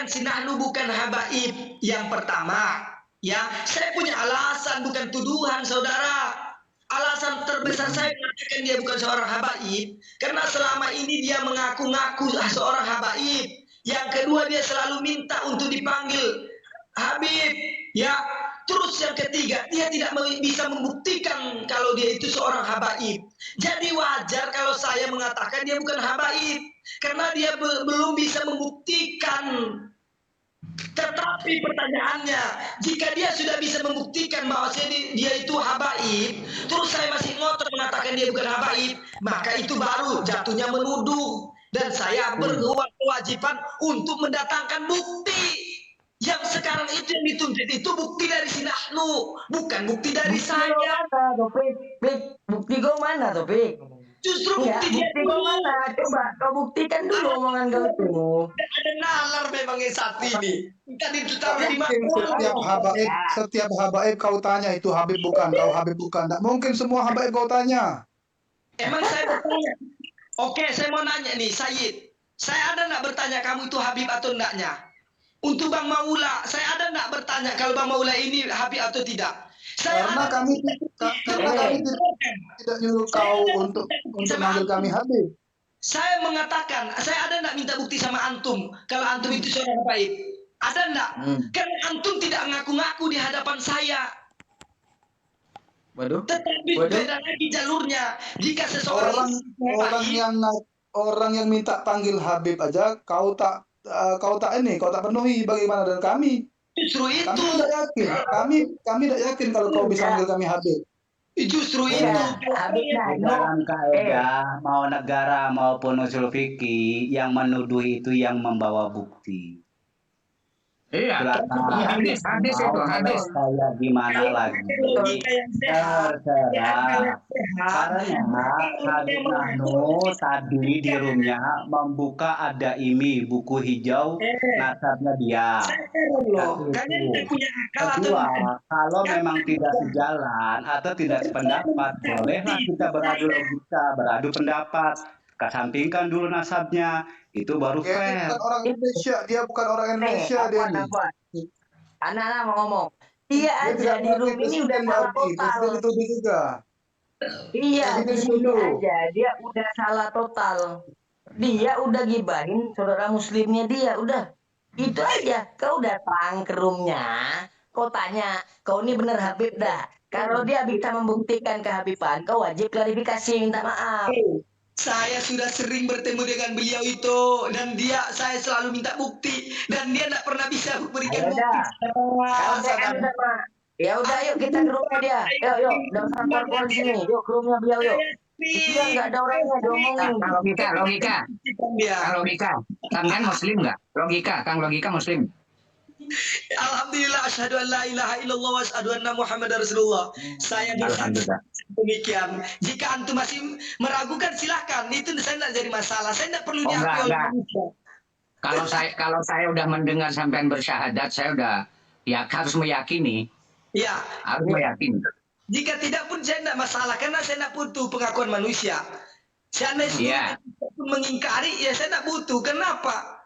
si Nahnu bukan habaib yang pertama, ya. Saya punya alasan, bukan tuduhan, saudara. Alasan terbesar saya mengatakan dia bukan seorang habaib, karena selama ini dia mengaku-ngaku seorang habaib. Yang kedua, dia selalu minta untuk dipanggil Habib, ya. Terus yang ketiga, dia tidak bisa membuktikan kalau dia itu seorang habaib. Jadi wajar kalau saya mengatakan dia bukan habaib, karena dia belum bisa membuktikan. Tetapi pertanyaannya, jika dia sudah bisa membuktikan bahwa dia itu habaib, terus saya masih ngotot mengatakan dia bukan habaib, maka itu baru jatuhnya menuduh. Dan saya berkewajiban untuk mendatangkan bukti. Yang sekarang itu yang dituntut itu bukti dari si Nahnu, bukan bukti dari saya. Mana, Topik? Bukti kau mana, Topik? Justru bukti dia kau mana? Coba kau buktikan dulu omongan kau itu. Ada nalar memang yang saat ini. Tadi ditaruh di mana? Setiap habaib kau tanya itu Habib bukan, kau Habib bukan. Tidak mungkin semua habaib kau tanya. Emang saya bertanya. Oke, saya mau nanya nih, Sayyid. Saya ada nggak bertanya kamu itu Habib atau enggaknya? Untuk Bang Maula, saya ada nggak bertanya kalau Bang Maula ini Habib atau tidak? Karena kami tidak nyuruh kau untuk manggil kami Habib. Saya mengatakan, saya ada nggak minta bukti sama antum kalau antum itu seorang Habib? Ada nggak? Karena antum tidak ngaku-ngaku di hadapan saya. Waduh. Tetapi beda lagi jalurnya. Jika seseorang orang yang minta panggil Habib aja kau tak penuhi, bagaimana dengan kami? Justru itu. Kami tidak yakin. Kami tidak yakin kalau kau bisa panggil kami Habib. Justru itu. Dalam kaidah mau negara maupun usul fikih yang menuduh itu yang membawa bukti. Iya, hadis itu hadis. Kayak gimana lagi? Terserah. Karena Habib Nahnu tadi di roomnya membuka ada ini buku hijau nasabnya dia. Kedua, kalau memang tidak sejalan atau tidak sependapat, bolehlah kita beradu logika, beradu pendapat. Kesampingkan dulu nasabnya, itu baru fair. Dia bukan orang Indonesia, dia bukan orang Indonesia dia nih. Anak-anak mau ngomong, dia aja di room ini udah salah total. Itu juga. Iya, di sini aja dia udah salah total. Dia udah gibahin saudara muslimnya dia, udah. Itu aja, kau datang ke roomnya, kau tanya, kau ini bener Habib dah. Kalau dia bisa membuktikan kehabiban, kau wajib klarifikasi, minta maaf. Saya sudah sering bertemu dengan beliau itu dan saya selalu minta bukti dan dia tidak pernah bisa berikan bukti. Ya udah, yuk kita ke rumah dia. Yuk, udah kantor di sini. Yuk ke rumah beliau yuk. Dia nggak ada orangnya diomongin. Logika. Kang kan Muslim nggak? Kang logika Muslim. Alhamdulillah, asyhadu an la ilaha illallah wa asyhadu anna Muhammadar Rasulullah. Saya demikian. Jika antum masih meragukan silahkan, itu saya tidak jadi masalah. Saya tidak perlu diakui oleh manusia. Kalau saya udah mendengar sampean bersyahadat, saya udah harus meyakini. Ya. Harus meyakini. Jika tidak pun saya tidak masalah karena saya tidak butuh pengakuan manusia. Saya mengingkari, ya saya tidak butuh. Kenapa?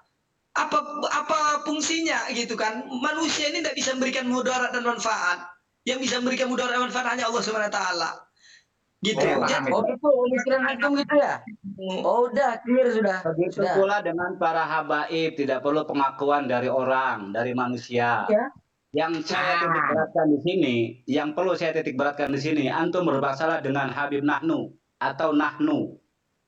Apa fungsinya gitu kan? Manusia ini tidak bisa memberikan mudarat dan manfaat. Yang bisa memberikan mudarat dan manfaat hanya Allah Subhanahu wa taala. Gitu. Pemikiran antum gitu ya? Oh, udah clear sudah. Begitu pula dengan para habaib, tidak perlu pengakuan dari orang, dari manusia. Ya. Yang saya titik beratkan di sini, yang perlu saya titik beratkan di sini, antum bermasalah dengan Habib Nahnu atau Nahnu.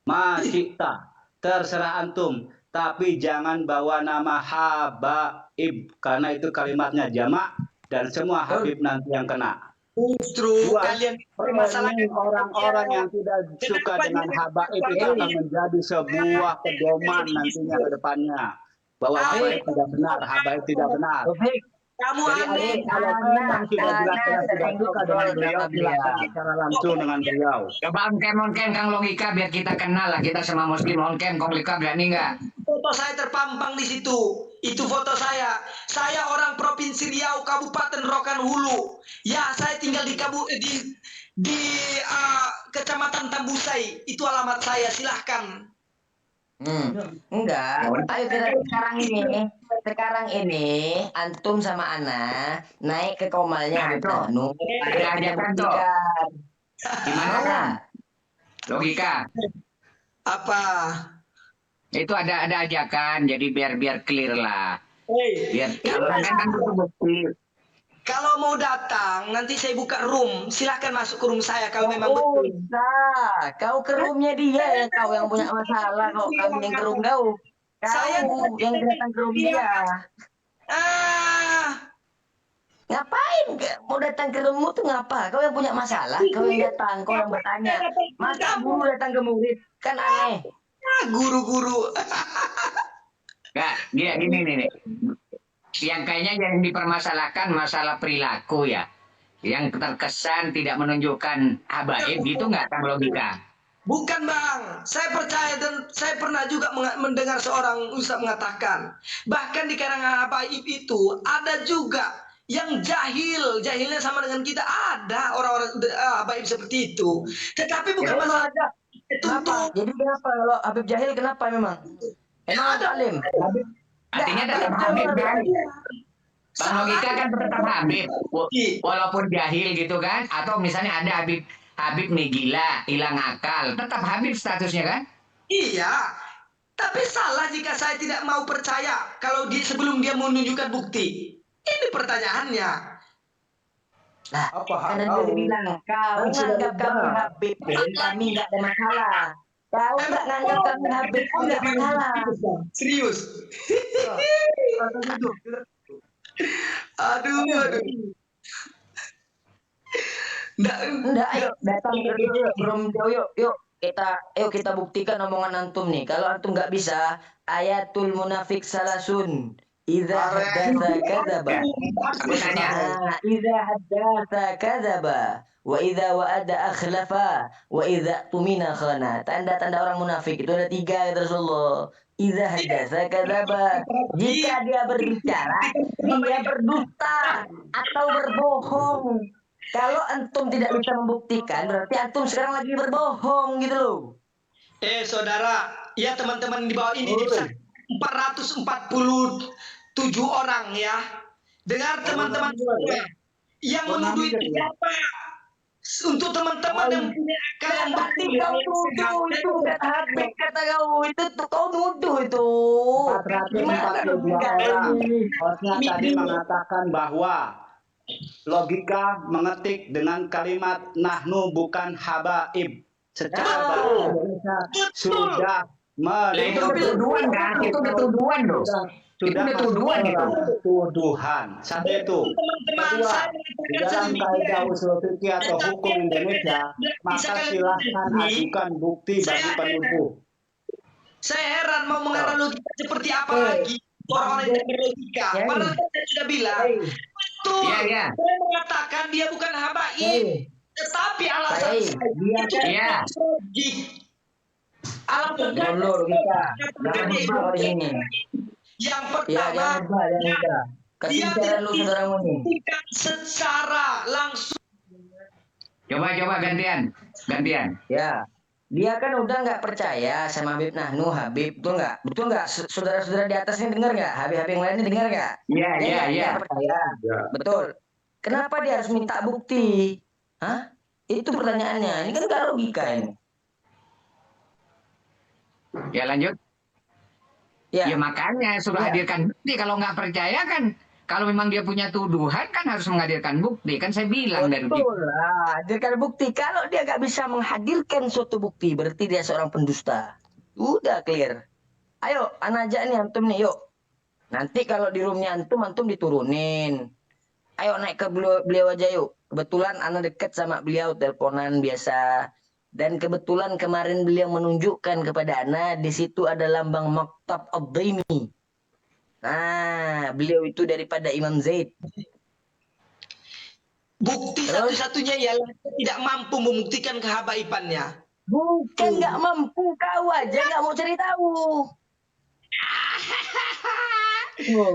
Masita, terserah antum. Tapi jangan bawa nama habaib karena itu kalimatnya jamak dan semua habib nanti yang kena. Justru kalian permasalahan orang-orang yang tidak suka dengan habaib itu akan menjadi sebuah pedoman nantinya ke depannya bahwa habaib tidak benar, habaib tidak benar. Kamu aneh. Kalau memang sudah jelas-jelas tidak suka dengan beliau, silakan bicara langsung dengan beliau. Coba on cam Kang logika biar kita kenal lah, kita sama muslim on cam logika berani nggak? Foto saya terpampang di situ. Itu foto saya. Saya orang Provinsi Riau, Kabupaten Rokan Hulu. Ya, saya tinggal di Kecamatan Tambusai. Itu alamat saya. Silahkan. Enggak. Ayo kita sekarang ini antum sama ana naik ke komalnya Nah, Habib itu. Nahnu. Ada ajakan tuh. Buktikan. Gimana kan? Logika. Apa? Itu ada ajakan, jadi biar clear lah. Biar kalau kan butuh bukti. Kalau mau datang, nanti saya buka room. Silahkan masuk ke room saya kalau memang Oh, betul. bisa. Kau ke roomnya dia ya, kau yang punya masalah kok kami yang ke room kau. Saya- Kau yang datang ke room dia. Ah, Ngapain? Mau datang ke roommu tuh ngapa? Kau yang punya masalah, kau yang datang, kau yang bertanya. Masa guru datang ke murid? Kan aneh. guru-guru. Enggak, dia gini nih. Yang kayaknya yang dipermasalahkan masalah perilaku ya. Yang terkesan tidak menunjukkan habaib gitu nggak Kang logika? Bukan Bang, saya percaya dan saya pernah juga mendengar seorang ustaz mengatakan, bahkan di kalangan habaib itu ada juga yang jahilnya sama dengan kita, ada orang-orang habaib seperti itu. Tetapi bukan Ya, masalah ada. itu Kenapa? Jadi kenapa kalau Habib Jahil kenapa memang? Emang ada alim? Artinya tetap habib kan? Bang logika kan tetap habib. Walaupun jahil gitu kan? Atau misalnya ada Habib nih gila, hilang akal. Tetap habib statusnya kan? Iya, tapi salah jika saya tidak mau percaya kalau sebelum dia menunjukkan bukti. Ini pertanyaannya. Nah, Apa hak karena kau? dia bilang kau Kan sudah nganggap kami benar. Habib, kami nggak ada masalah. Kau nggak nganggap kami Habib pun nggak masalah. Serius. Aduh. Enggak, ayo datang ke room yuk kita buktikan omongan antum nih. Kalau antum nggak bisa, ayatul munafik salasun. Idza haddatsa kadzaba. Aku tanya. Idza haddatsa kadzaba wa idza wa'ada akhlafa wa idza tumina khana. Tanda-tanda orang munafik itu ada 3 kata Rasulullah. Idza haddatsa kadzaba. Jika dia berbicara, dia berdusta atau berbohong. Kalau antum tidak bisa membuktikan, berarti antum sekarang lagi berbohong gitu loh. Saudara, ya teman-teman di bawah ini bisa 447 orang ya. Dengar teman-teman yang menuduh itu siapa? Untuk teman-teman yang punya akal yang Berarti betul. kau nuduh itu bukan Habib kata kau itu tuh kau nuduh itu. 442 orang. Hostnya tadi mengatakan bahwa logika mengetik dengan kalimat nahnu bukan habaib secara bahasa Indonesia sudah Nah, itu tuduhan kan? Itu tuduhan loh. sudah Itu masuk tuduhan ke itu. ranah tuduhan. Satu itu. Teman-teman Kedua, saya di dalam kaidah usul fikih atau hukum Indonesia, maka silahkan ajukan bukti bagi penuduh. Saya heran mau mengarah logika seperti apa lagi orang-orang yang berlogika. Padahal saya sudah bilang, betul. Iya. Saya mengatakan dia bukan habaib, tetapi alasan saya itu Iya. logik. Alasan saya Jangan lupa hari ini. yang Ya, pertama, jangan lupa. Kasih dia bicara lu saudaramu nih. tidak secara langsung. Coba gantian. Ya, dia kan udah nggak percaya sama Habib Nahnu, Habib, betul nggak? Betul nggak? Saudara-saudara di atas ini dengar nggak? Habib-habib yang lain ini dengar nggak? Iya. Dia nggak percaya. Betul. Kenapa dia harus minta bukti? Hah? Itu pertanyaannya. Ini kan nggak logika ini. Ya lanjut. Ya, Ya makanya suruh Iya. hadirkan bukti. Kalau nggak percaya kan, kalau memang dia punya tuduhan kan harus menghadirkan bukti. Kan saya bilang dari betul lah. Hadirkan bukti. Kalau dia nggak bisa menghadirkan suatu bukti, berarti dia seorang pendusta. Udah clear. Ayo, anak aja nih antum nih, yuk. Nanti kalau di roomnya antum diturunin. Ayo naik ke beliau aja yuk. Kebetulan anak deket sama beliau, teleponan biasa. Dan kebetulan kemarin beliau menunjukkan kepada Ana di situ ada lambang Maktab Ad-Daimi. Nah, beliau itu daripada Imam Zaid. Bukti satu-satunya ialah tidak mampu membuktikan kehabaibannya. Bukan nggak mampu, kau aja nggak mau cari tahu.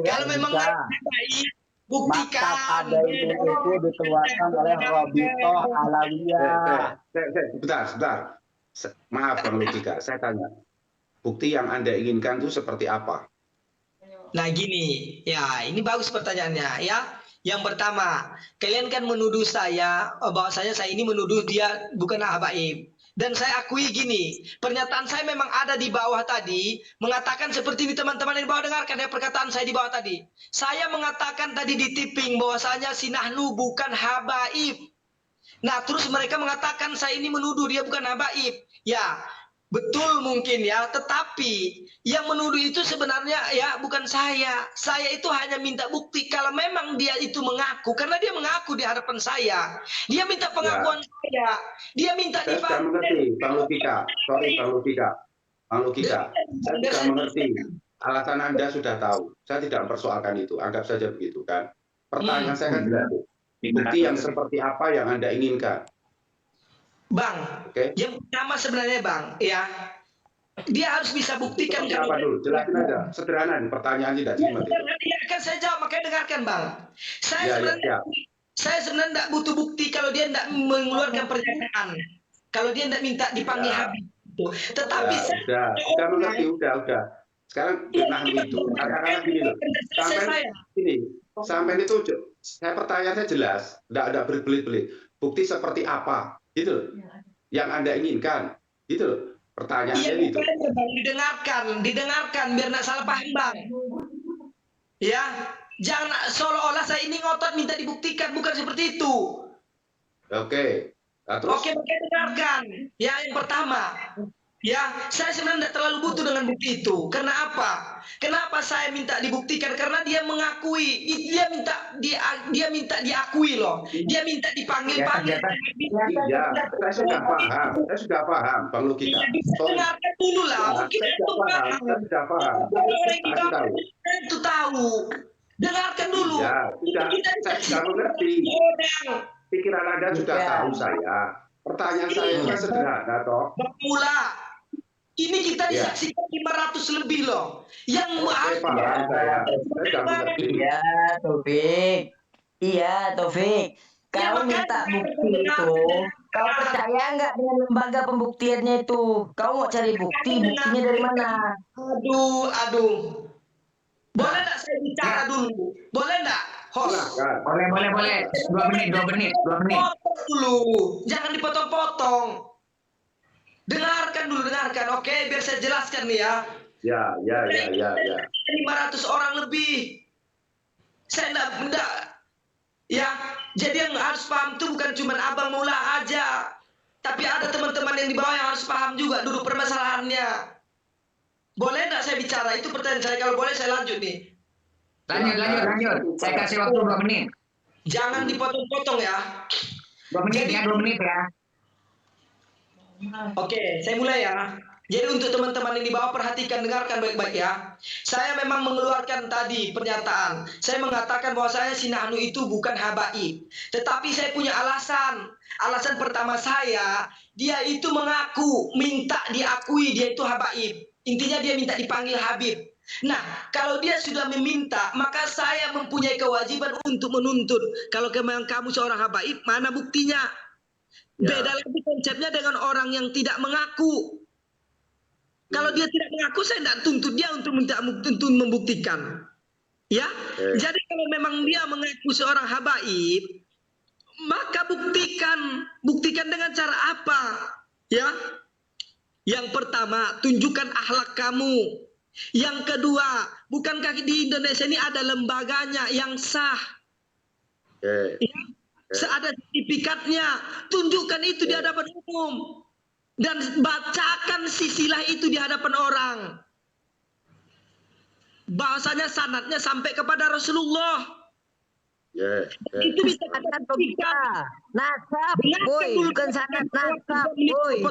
Kalau memang baik, buktikan. Maktab ada itu dikeluarkan oleh Robitoh Alawiyah. Sebentar. Maaf Bang Logika, saya tanya. Bukti yang Anda inginkan itu seperti apa? Nah gini, ya ini bagus pertanyaannya ya. Yang pertama, kalian kan menuduh saya bahwasanya saya ini menuduh dia bukan habaib. Dan saya akui gini, pernyataan saya memang ada di bawah tadi, mengatakan seperti ini teman-teman yang di bawah dengarkan ya perkataan saya di bawah tadi. Saya mengatakan tadi di tipping bahwasanya si Nahnu bukan habaib. Nah, terus mereka mengatakan saya ini menuduh dia bukan habaib. Ya, betul mungkin ya, tetapi yang menuduh itu sebenarnya ya bukan saya. Saya itu hanya minta bukti kalau memang dia itu mengaku, karena dia mengaku di hadapan saya. Dia minta pengakuan saya. Dia minta Saya sudah mengerti, Bang Logika. Sorry, Bang Logika. Bang Logika, saya sudah mengerti. Alasan Anda sudah tahu. Saya tidak mempersoalkan itu. Anggap saja begitu kan. Pertanyaan saya kan jelas. Bukti yang seperti apa yang Anda inginkan? Bang, Oke. yang pertama sebenarnya Bang, ya, dia harus bisa buktikan Seperti apa dulu? Jelasin aja. Sederhana nih pertanyaan tidak cuma itu. Ya, kan saya jawab, makanya dengarkan Bang. Ya, ya. Saya sebenarnya tidak butuh bukti kalau dia tidak mengeluarkan pernyataan. Kalau dia tidak minta dipanggil Ya. habis. Tetapi Ya, udah mengerti, udah. Sekarang Nahnu itu, karena gini loh. Sampai itu, saya pertanyaannya jelas, tidak ada berbelit-belit. Bukti seperti apa, gitu loh, yang Anda inginkan, gitu loh. Pertanyaannya itu. Didengarkan, biar tidak salah paham Bang. Ya, jangan seolah-olah saya ini ngotot minta dibuktikan, bukan seperti itu. Oke. Nah, terus? Oke, dengarkan. Ya, yang pertama. Ya, saya sebenarnya tidak terlalu butuh dengan bukti itu. Karena apa? Kenapa saya minta dibuktikan? Karena dia mengakui, dia minta diakui loh. Dia minta dipanggil-panggil. Iya, saya sudah paham, Bang Logika. Dengarkan dulu lah. Mungkin saya sudah paham. Itu tahu. Dengarkan dulu. Ya, saya sudah mengerti. Pikiran Anda sudah tahu saya. Pertanyaan saya itu sederhana, toh. Mula. Ini kita disaksikan 500 lebih loh. Yang Iya, Taufik. Iya, Taufik. Kau minta bukti itu. Kau percaya nggak dengan lembaga pembuktiannya itu? Kau mau cari bukti, buktinya dari mana? Aduh. Boleh nggak saya bicara dulu? Boleh nggak, host? Boleh. 2 menit. Potong dulu. Jangan dipotong-potong. Dengarkan. Oke, biar saya jelaskan nih ya. Ya. 500 orang lebih. Saya enggak. Ya, jadi yang harus paham itu bukan cuma Abang Mula aja. Tapi ada teman-teman yang di bawah yang harus paham juga dulu permasalahannya. Boleh enggak saya bicara? Itu pertanyaan saya. Kalau boleh saya lanjut nih. Lanjut. Saya kasih waktu 2 menit. Jangan dipotong-potong ya. 2 menit ya. Oke, saya mulai ya. Jadi untuk teman-teman yang di bawah perhatikan, dengarkan baik-baik ya. Saya memang mengeluarkan tadi pernyataan. Saya mengatakan bahwa si Nahnu itu bukan habaib. Tetapi saya punya alasan. Alasan pertama saya, dia itu mengaku, minta diakui dia itu habaib. Intinya dia minta dipanggil habib. Nah, kalau dia sudah meminta, maka saya mempunyai kewajiban untuk menuntut. Kalau memang kamu seorang habaib, mana buktinya? Beda lagi konsepnya dengan orang yang tidak mengaku. Kalau dia tidak mengaku, saya tidak tuntut dia untuk membuktikan. Ya, jadi kalau memang dia mengaku seorang habaib, maka buktikan dengan cara apa? Ya, yang pertama, tunjukkan akhlak kamu. Yang kedua, bukankah di Indonesia ini ada lembaganya yang sah? Ya? Ada sertifikatnya, tunjukkan itu di hadapan umum dan bacakan sisilah itu di hadapan orang. Bahasanya sanadnya sampai kepada Rasulullah. Itu bisa Sanad logika. Nasab, boy, bukan sanad, nasab, boy.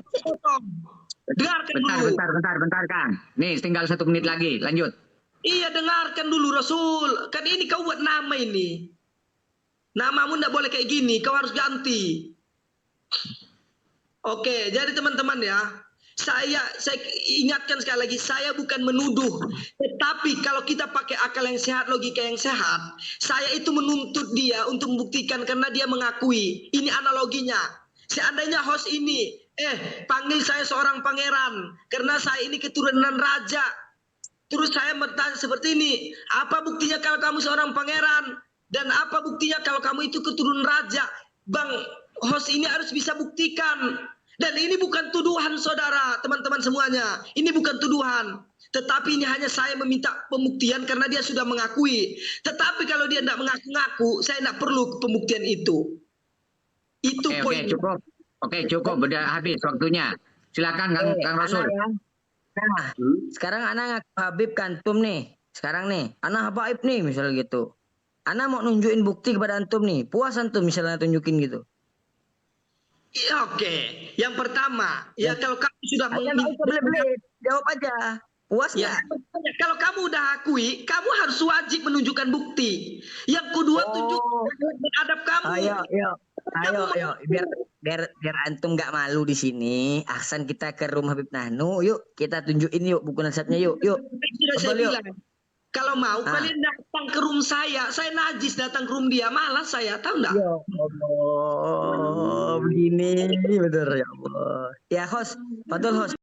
Dengarkan dulu. Bentar, Kang. Nih, tinggal 1 menit lagi. Lanjut. Iya, dengarkan dulu Rasul. Kan ini kau buat nama ini. Namamu tidak boleh kayak gini, kau harus ganti. Oke, jadi teman-teman ya, saya ingatkan sekali lagi, saya bukan menuduh. Tetapi kalau kita pakai akal yang sehat, logika yang sehat, saya itu menuntut dia untuk membuktikan karena dia mengakui. Ini analoginya. Seandainya host ini panggil saya seorang pangeran karena saya ini keturunan raja. Terus saya bertanya seperti ini, apa buktinya kalau kamu seorang pangeran? Dan apa buktinya kalau kamu itu keturunan raja? Bang host ini harus bisa buktikan. Dan ini bukan tuduhan saudara, teman-teman semuanya. Ini bukan tuduhan. Tetapi ini hanya saya meminta pembuktian karena dia sudah mengakui. Tetapi kalau dia tidak mengaku-ngaku, saya tidak perlu pembuktian itu. Itu Oke, poin. cukup. Oke, cukup. Udah habis waktunya. Silakan Kang Rasul. Nah, sekarang anak ngaku Habib kantum nih. Sekarang nih, anak Habaib nih misalnya gitu. Anak mau nunjukin bukti kepada antum nih. Puas antum misalnya tunjukin gitu. Ya, oke. Yang pertama, ya kalau kamu sudah Belit-belit, jawab aja. Puas ya, nggak? kalau kamu udah akui, kamu harus wajib menunjukkan bukti. Yang kedua, tunjukkan adab kamu. Ayo, biar antum nggak malu di sini. Ahsan kita ke rumah Habib Nahnu, yuk kita tunjukin yuk buku nasihatnya yuk. Sudah saya Kembali, yuk. bilang, kalau mau kalian datang ke room saya najis datang ke room dia, malas saya, tahu enggak? Ya Allah, begini bener ya Allah. Ya host, Fadul host.